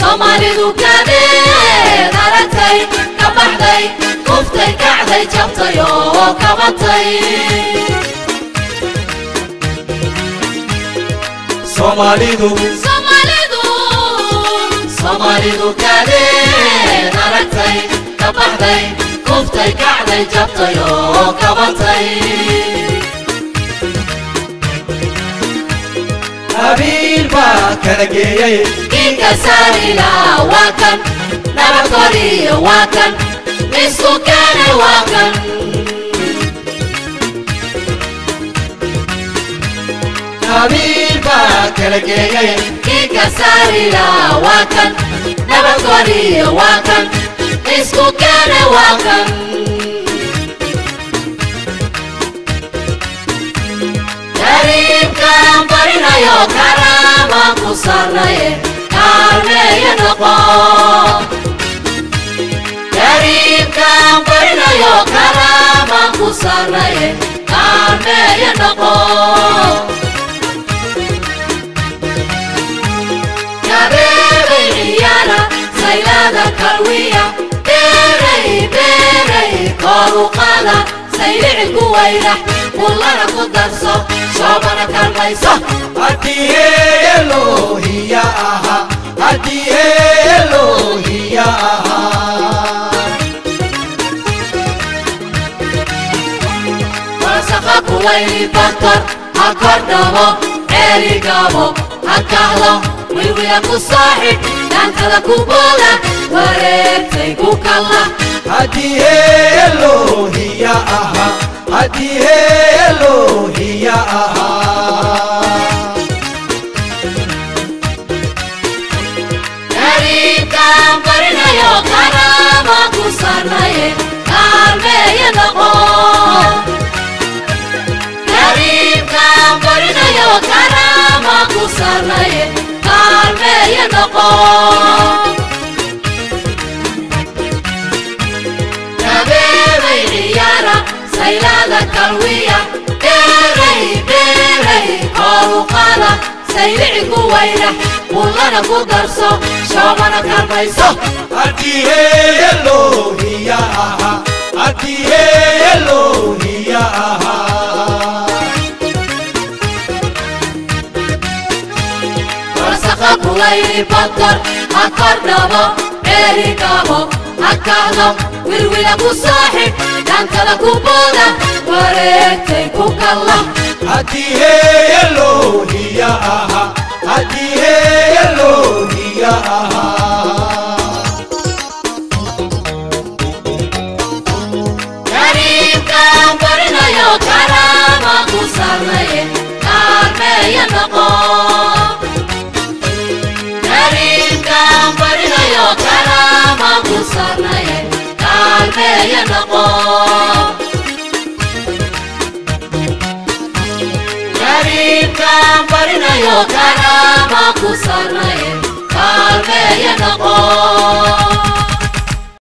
Somalidu kadee naratay kabaxday kuftay kacday jabtay oo kabatay Somalidu kadee naratay kabaxday kuftay kacday jabtay oo kabatay qabiil baa kala geeyay inka saarila waa kan nabadgeliyo waa kan isku keenay waa kan qabiil baa kala geeyay inka saarila waa kan nabadgeliyo waa kan isku keenay waa kan Karimkan barinayo karama ku sarnaye kaalmeeya noqo Karimkan barinayo karama ku sarnaye kaalmeeya noqo Kabeebay ciyaara saylada kalwiya beeray koru qaada saylici ku wayrax kullana ku darso shoobana kalmayso hadiye Elohiya aha hadiye Elohiya aha wasaqa kuwayli bakar hakordhabo erigabo hakahdo wilwila ku saaxib dhankada ku booda wareegtay ku kalla hadiye Elohiya aha hadiye Elohiya aha Karimkan barinayo karama ku sarnaye kaalmeeya noqo Karimkan barinayo karama ku sarnaye kaalmeeya noqo Kabeebay ciyaara saylada kalwiya beeray koru qaada saylici ku wayrax kullana ku darso shoobana kalmayso hadiye Elohiya aha hadiye Elohiya aha wasaqa kuwayli bakar hakordhabo erigabo hakahdo wilwila ku saaxib dhankada ku booda wareegtay ku kalla hadiye Elohiya aha hadiye Elohiya aha Karimkan barinayo karama ku sarnaye kaalmeeya noqo Karimkan barinayo karama ku sarnaye kaalmeeya noqo Karimkan barinayo karama ku sarnaye kaalmeeya noqo